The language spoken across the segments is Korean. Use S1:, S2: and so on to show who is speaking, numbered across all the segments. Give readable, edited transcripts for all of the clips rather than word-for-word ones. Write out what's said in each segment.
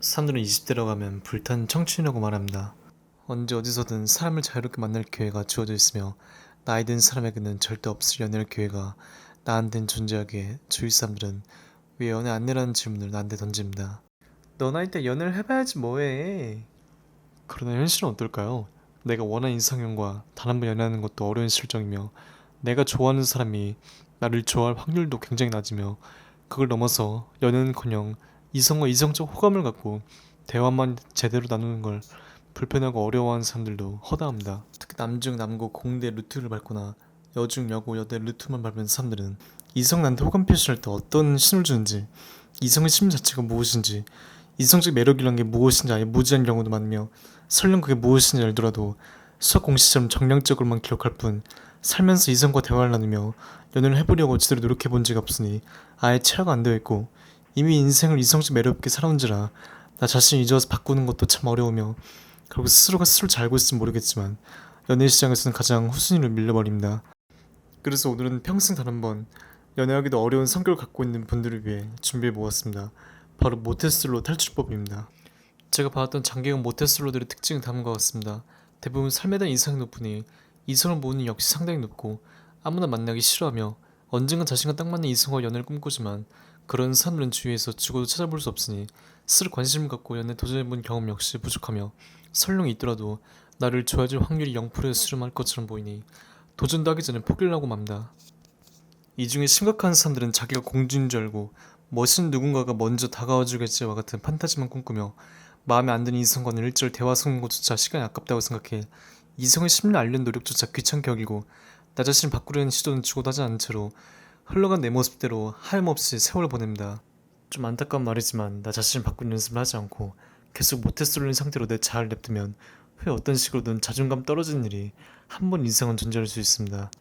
S1: 사람들은 20대라고 하면 불탄 청춘이라고 말합니다. 언제 어디서든 사람을 자유롭게 만날 기회가 주어져 있으며 나이 든 사람에게는 절대 없을 연애할 기회가 나한텐 존재하기에 주위 사람들은 왜 연애 안 해라는 질문을 나한테 던집니다. 너 나이 때 연애를 해봐야지 뭐해. 그러나 현실은 어떨까요? 내가 원하는 이상형과 단 한 번 연애하는 것도 어려운 실정이며 내가 좋아하는 사람이 나를 좋아할 확률도 굉장히 낮으며 그걸 넘어서 연애는커녕 이성과 이성적 호감을 갖고 대화만 제대로 나누는 걸 불편하고 어려워하는 사람들도 허다합니다. 특히 남중 남고 공대 루트를 밟거나 여중 여고 여대 루트만 밟은 사람들은 이성 나한테 호감 표시할 때 어떤 신호를 주는지, 이성의 심리 자체가 무엇인지, 이성적 매력이란 게 무엇인지 아예 무지한 경우도 많으며 설령 그게 무엇인지 알더라도 수학 공식처럼 정량적으로만 기억할 뿐 살면서 이성과 대화를 나누며 연애를 해보려고 제대로 노력해본 적이 없으니 아예 체화가 안 되어 있고 이미 인생을 이성적 매력있게 살아온지라 나 자신을 잊어서 바꾸는 것도 참 어려우며 결국 스스로가 스스로 잘 알고 있을지 모르겠지만 연애 시장에서는 가장 후순위로 밀려버립니다. 그래서 오늘은 평생 단 한 번 연애하기도 어려운 성격을 갖고 있는 분들을 위해 준비해 보았습니다. 바로 모태솔로 탈출법입니다. 제가 봐왔던 장기형 모태솔로들의 특징은 다음과 같습니다. 대부분 삶에 대한 이상이 높으니 이성을 모으는 역시 상당히 높고 아무나 만나기 싫어하며 언젠간 자신과 딱 맞는 이성과 연애를 꿈꾸지만 그런 사람들은 주위에서 죽어도 찾아볼 수 없으니 스스로 관심을 갖고 연애 도전해본 경험 역시 부족하며 설령 있더라도 나를 좋아해줄 확률이 0%에 수렴할 것처럼 보이니 도전도 하기 전에 포기를 하고 맙니다. 이 중에 심각한 사람들은 자기가 공주인 줄 알고 멋있는 누군가가 먼저 다가와주겠지와 같은 판타지만 꿈꾸며 마음에 안 드는 이성과는 일절 대화 섞는 것조차 시간이 아깝다고 생각해 이성의 심리를 알려는 노력조차 귀찮게 여기고 나 자신을 바꾸려는 시도는 죽어도 하지 않은 채로 흘러간 내 모습대로 하염없이 세월을 보냅니다. 좀 안타까운 말이지만 나 자신을 바꾸는 연습을 하지 않고 계속 모태솔로인 상태로 내 자아를 냅두면 후에 어떤 식으로든 자존감 떨어지는 일이 한 번 이상은 존재할 수 있습니다.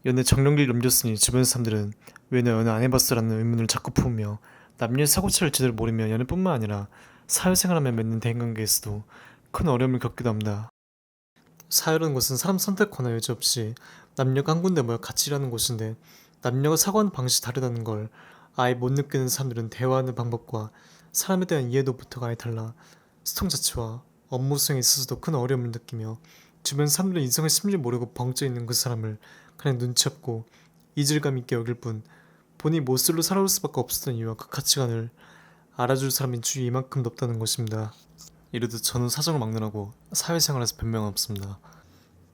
S1: 연애 정령기를 넘겼으니 주변 사람들은 왜 너 연애 안 해봤어? 라는 의문을 자꾸 품으며 남녀의 사고차를 제대로 모르며 연애뿐만 아니라 사회생활하며 맺는 대인관계에서도 큰 어려움을 겪기도 합니다. 사회라는 것은 사람 선택 권한 여지 없이 남녀가 한 군데 모여 같이 일하는 곳인데 남녀가 사고하는 방식이 다르다는 걸 아예 못 느끼는 사람들은 대화하는 방법과 사람에 대한 이해도부터가 아예 달라 소통 자체와 업무 수행에 있어서도 큰 어려움을 느끼며 주변 사람들은 이성의 심리를 모르고 벙쪄 있는 그 사람을 그냥 눈치 없고 이질감 있게 여길 뿐 본인이 모쏠로 살아올 수밖에 없었던 이유와 그 가치관을 알아줄 사람이 주위에 이만큼도 없다는 것입니다. 이르듯 저는 사정을 막론하고 사회생활에서 변명 없습니다.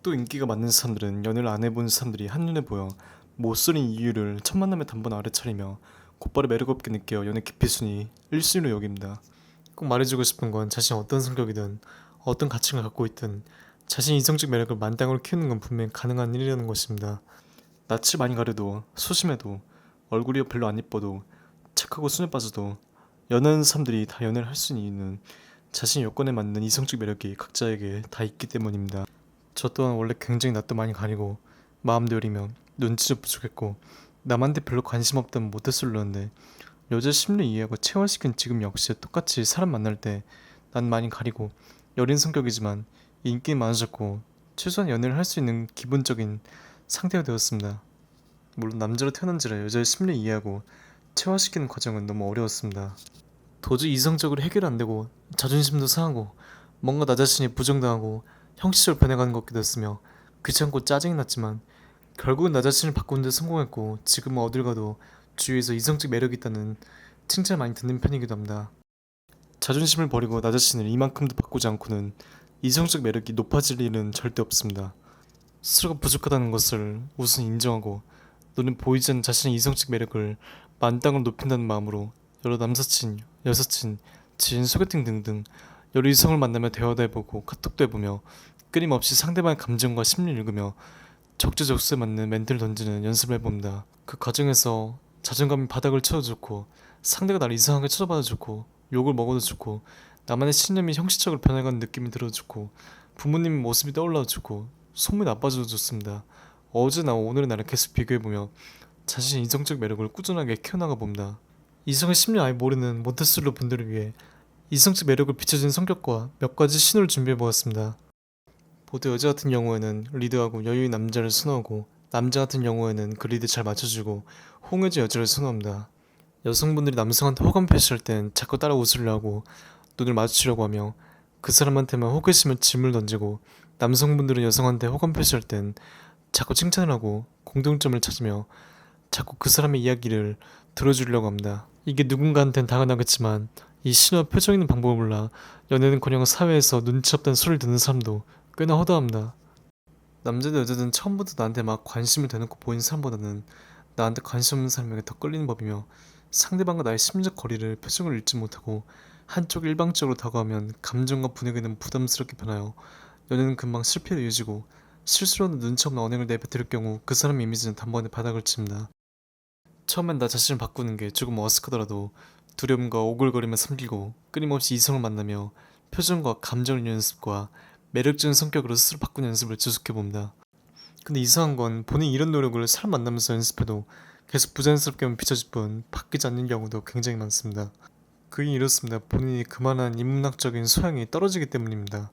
S1: 또 인기가 많은 사람들은 연애를 안 해본 사람들이 한눈에 보여 모쏠인 이유를 첫 만남에 단번 알아차리며 곧바로 매력없게 느껴 연애 기피순위 1순위로 여깁니다. 꼭 말해주고 싶은 건 자신이 어떤 성격이든 어떤 가치를 갖고 있든 자신 이성적 매력을 만땅으로 키우는 건 분명 가능한 일이라는 것입니다. 낯을 많이 가려도 소심해도 얼굴이 별로 안 이뻐도 착하고 순해 빠져도 연애하는 사람들이 다 연애를 할 수 있는 이유는 자신 여건에 맞는 이성적 매력이 각자에게 다 있기 때문입니다. 저 또한 원래 굉장히 낯도 많이 가리고 마음도 여리며 눈치도 부족했고 남한테 별로 관심 없던 모태솔로였는데 여자 심리 이해하고 체화시킨 지금 역시 똑같이 사람 만날 때 난 많이 가리고 여린 성격이지만 인기 많아졌고 최소한 연애를 할 수 있는 기본적인 상태가 되었습니다. 물론 남자로 태어난지라 여자의 심리 이해하고 체화시키는 과정은 너무 어려웠습니다. 도저히 이성적으로 해결 안 되고 자존심도 상하고 뭔가 나 자신이 부정당하고 형식적으로 변해가는 것 같기도 했으며 귀찮고 짜증이 났지만 결국은 나 자신을 바꾸는 데 성공했고 지금은 어딜 가도 주위에서 이성적 매력이 있다는 칭찬을 많이 듣는 편이기도 합니다. 자존심을 버리고 나 자신을 이만큼도 바꾸지 않고는 이성적 매력이 높아질 일은 절대 없습니다. 스스로가 부족하다는 것을 우선 인정하고 너는 보이지 않는 자신의 이성적 매력을 만땅으로 높인다는 마음으로 여러 남사친, 여사친, 지인 소개팅 등등 여러 이성을 만나며 대화도 해보고 카톡도 해보며 끊임없이 상대방의 감정과 심리를 읽으며 적재적소에 맞는 멘트를 던지는 연습을 해봅니다. 그 과정에서 자존감이 바닥을 쳐도 좋고 상대가 나를 이상하게 쳐다봐도 좋고 욕을 먹어도 좋고 나만의 신념이 형식적으로 변해가는 느낌이 들어도 좋고 부모님의 모습이 떠올라도 좋고 소문이 나빠져도 좋습니다. 어제나 오늘의 나를 계속 비교해보며 자신의 이성적 매력을 꾸준하게 키워나가 봅니다. 이성의 심리 아예 모르는 모태솔로 분들을 위해 이성적 매력을 비춰주는 성격과 몇 가지 신호를 준비해보았습니다. 보통 여자 같은 경우에는 리드하고 여유인 남자를 선호하고 남자 같은 경우에는 그 리드 잘 맞춰주고 호응해준 여자를 선호합니다. 여성분들이 남성한테 호감 표시할 땐 자꾸 따라 웃으려 하고 눈을 마주치려고 하며 그 사람한테만 호기심을 질문을 던지고 남성분들은 여성한테 호감 표시할 땐 자꾸 칭찬을 하고 공통점을 찾으며 자꾸 그 사람의 이야기를 들어주려고 합니다. 이게 누군가한텐 당연하겠지만 이 신호 표정 있는 방법을 몰라 연애는커녕 사회에서 눈치 없다는 소리를 듣는 사람도 꽤나 허다합니다. 남자든 여자든 처음부터 나한테 막 관심을 대놓고 보이는 사람보다는 나한테 관심 없는 사람에게 더 끌리는 법이며 상대방과 나의 심리적 거리를 표정을 읽지 못하고 한쪽 일방적으로 다가오면 감정과 분위기는 부담스럽게 변하여 연애는 금방 실패로 이어지고 실수로는 눈치 없는 언행을 내뱉을 경우 그 사람의 이미지는 단번에 바닥을 칩니다. 처음엔 나 자신을 바꾸는 게 조금 어색하더라도 두려움과 오글거림을 삼키고 끊임없이 이성을 만나며 표정과 감정을 연습과 매력적인 성격으로 스스로 바꾸는 연습을 지속해봅니다. 근데 이상한 건 본인이 이런 노력을 사람 만나면서 연습해도 계속 부자연스럽게만 비춰질 뿐 바뀌지 않는 경우도 굉장히 많습니다. 그 이유는 이렇습니다. 본인이 그만한 인문학적인 소양이 떨어지기 때문입니다.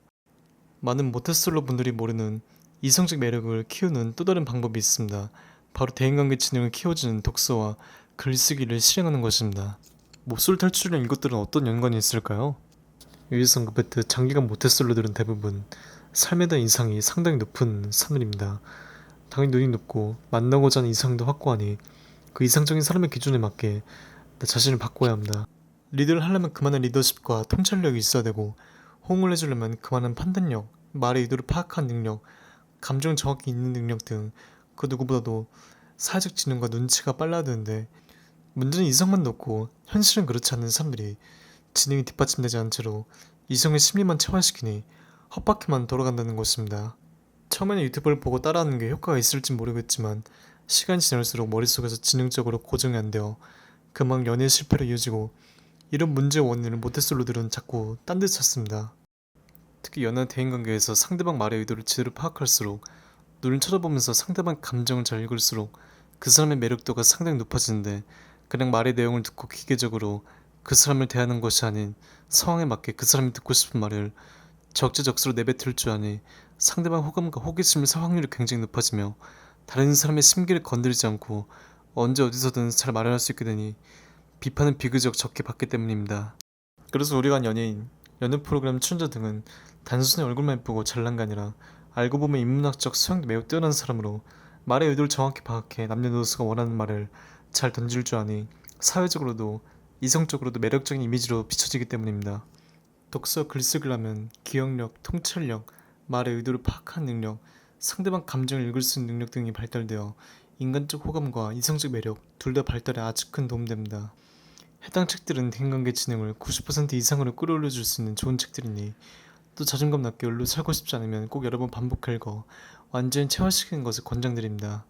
S1: 많은 모태솔로 분들이 모르는 이성적 매력을 키우는 또 다른 방법이 있습니다. 바로 대인관계 지능을 키워주는 독서와 글쓰기를 실행하는 것입니다. 모쏠 탈출이랑 이것들은 어떤 연관이 있을까요? 유해성과 베트 장기간 모태솔로들은 대부분 삶에 대한 인상이 상당히 높은 사람들입니다. 당연히 눈이 높고 만나고자 하는 이상도 확고하니 그 이상적인 사람의 기준에 맞게 나 자신을 바꿔야 합니다. 리드를 하려면 그만한 리더십과 통찰력이 있어야 되고 호응을 해주려면 그만한 판단력, 말의 의도를 파악하는 능력, 감정 정확히 읽는 능력 등 그 누구보다도 사회적 지능과 눈치가 빨라야 되는데 문제는 이성만 높고 현실은 그렇지 않는 사람들이 지능이 뒷받침되지 않은 채로 이성의 심리만 체화시키니 헛바퀴만 돌아간다는 것입니다. 처음에는 유튜브를 보고 따라하는 게 효과가 있을지 모르겠지만 시간이 지날수록 머릿속에서 지능적으로 고정이 안 되어 금방 연애 실패로 이어지고 이런 문제의 원인을 모태솔로들은 자꾸 딴 데 찾습니다. 특히 연애 대인관계에서 상대방 말의 의도를 제대로 파악할수록 눈을 쳐다보면서 상대방 감정을 잘 읽을수록 그 사람의 매력도가 상당히 높아지는데 그냥 말의 내용을 듣고 기계적으로 그 사람을 대하는 것이 아닌 상황에 맞게 그 사람이 듣고 싶은 말을 적재적소로 내뱉을 줄 아니 상대방 호감과 호기심을 살 확률이 굉장히 높아지며 다른 사람의 심기를 건드리지 않고 언제 어디서든 잘 말할 수 있게 되니 비판은 비교적 적게 받기 때문입니다. 그래서 우리가 한 연예인, 연애 프로그램 출연자 등은 단순히 얼굴만 예쁘고 잘난 게 아니라 알고 보면 인문학적 수양도 매우 뛰어난 사람으로 말의 의도를 정확히 파악해 남녀노소가 원하는 말을 잘 던질 줄 아니 사회적으로도 이성적으로도 매력적인 이미지로 비춰지기 때문입니다. 독서 글쓰기를 하면 기억력, 통찰력, 말의 의도를 파악하는 능력, 상대방 감정을 읽을 수 있는 능력 등이 발달되어 인간적 호감과 이성적 매력 둘 다 발달에 아주 큰 도움됩니다. 해당 책들은 대인관계 지능을 90% 이상으로 끌어올려줄 수 있는 좋은 책들이니 또 자존감 낮게 얼로 살고 싶지 않으면 꼭 여러 번 반복해 읽어 완전히 체화시키는 것을 권장드립니다.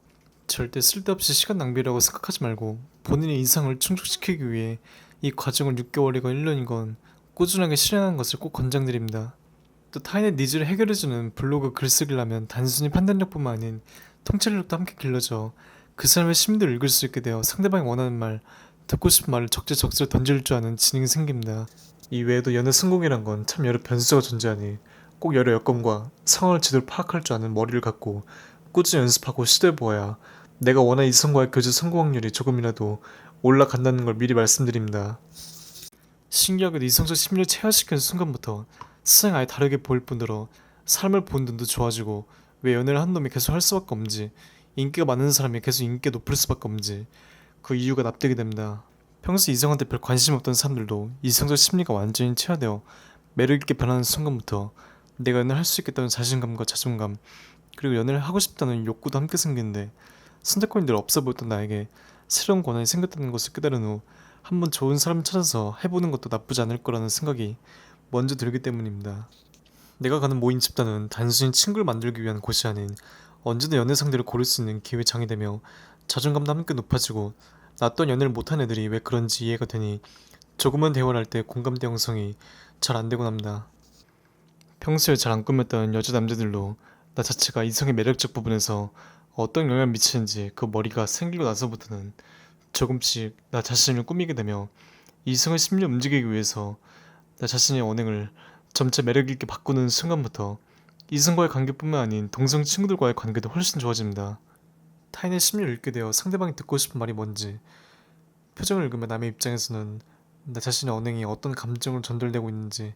S1: 절대 쓸데없이 시간 낭비라고 생각하지 말고 본인의 이상을 충족시키기 위해 이 과정을 6개월이건 1년이건 꾸준하게 실행하는 것을 꼭 권장드립니다. 또 타인의 니즈를 해결해주는 블로그 글쓰기를 하면 단순히 판단력뿐만 아닌 통찰력도 함께 길러져 그 사람의 심리를 읽을 수 있게 되어 상대방이 원하는 말, 듣고 싶은 말을 적재적소에 던질 줄 아는 지능이 생깁니다. 이 외에도 연애 성공이란 건 참 여러 변수가 존재하니 꼭 여러 여건과 상황을 제대로 파악할 줄 아는 머리를 갖고 꾸준히 연습하고 시도해보아야 내가 원하는 이성과의 교제 성공 확률이 조금이라도 올라간다는 걸 미리 말씀드립니다. 신기하게도 이성적 심리를 체화시키는 순간부터 세상이 아예 다르게 보일 뿐더러 사람을 보는 눈도 좋아지고 왜 연애를 한 놈이 계속 할 수밖에 없는지 인기가 많은 사람이 계속 인기가 높을 수밖에 없는지 그 이유가 납득이 됩니다. 평소 이성한테 별 관심 없던 사람들도 이성적 심리가 완전히 체화되어 매력있게 변하는 순간부터 내가 연애를 할 수 있겠다는 자신감과 자존감 그리고 연애를 하고 싶다는 욕구도 함께 생기는데 선택권이 늘 없어 보였던 나에게 새로운 권한이 생겼다는 것을 깨달은 후 한번 좋은 사람을 찾아서 해보는 것도 나쁘지 않을 거라는 생각이 먼저 들기 때문입니다. 내가 가는 모임 집단은 단순히 친구를 만들기 위한 곳이 아닌 언제든 연애 상대를 고를 수 있는 기회장이 되며 자존감도 함께 높아지고 나 또한 연애를 못한 애들이 왜 그런지 이해가 되니 조금만 대화를 할 때 공감대 형성이 잘 안되곤 합니다. 평소에 잘 안 꾸몄던 여자 남자들도 나 자체가 이성의 매력적 부분에서 어떤 영향을 미치는지 그 머리가 생기고 나서부터는 조금씩 나 자신을 꾸미게 되며 이성의 심리를 움직이기 위해서 나 자신의 언행을 점차 매력있게 바꾸는 순간부터 이성과의 관계뿐만 아닌 동성 친구들과의 관계도 훨씬 좋아집니다. 타인의 심리를 읽게 되어 상대방이 듣고 싶은 말이 뭔지 표정을 읽으면 남의 입장에서는 나 자신의 언행이 어떤 감정을 전달되고 있는지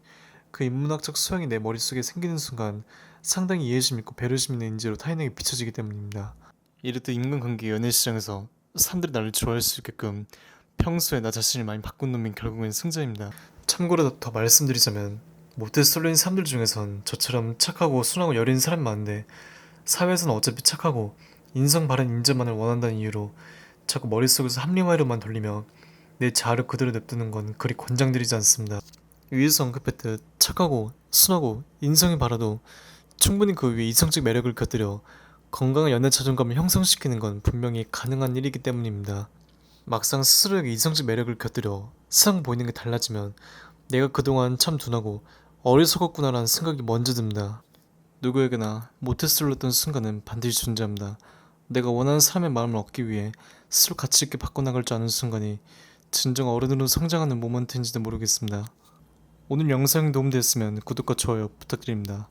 S1: 그 인문학적 소양이 내 머릿속에 생기는 순간 상당히 이해심 있고 배려심 있는 인지로 타인에게 비춰지기 때문입니다. 이렇듯 인간관계 연애 시장에서 사람들이 나를 좋아할 수 있게끔 평소에 나 자신을 많이 바꾼 놈이 결국엔 승자입니다. 참고로 더 말씀드리자면 모태솔로인 사람들 중에선 저처럼 착하고 순하고 여린 사람이 많은데 사회에서는 어차피 착하고 인성 바른 인재만을 원한다는 이유로 자꾸 머릿속에서 합리화로만 돌리며 내 자아를 그대로 냅두는 건 그리 권장드리지 않습니다. 위에서 언급했듯 착하고 순하고 인성이 바라도 충분히 그 위에 이성적 매력을 곁들여 건강한 연애 자존감을 형성시키는 건 분명히 가능한 일이기 때문입니다. 막상 스스로에게 이성적 매력을 곁들여 세상 보이는 게 달라지면 내가 그동안 참 둔하고 어리석었구나라는 생각이 먼저 듭니다. 누구에게나 모태솔로였던 순간은 반드시 존재합니다. 내가 원하는 사람의 마음을 얻기 위해 스스로 가치 있게 바꿔나갈 줄 아는 순간이 진정 어른으로 성장하는 모먼트인지도 모르겠습니다. 오늘 영상이 도움되었으면 구독과 좋아요 부탁드립니다.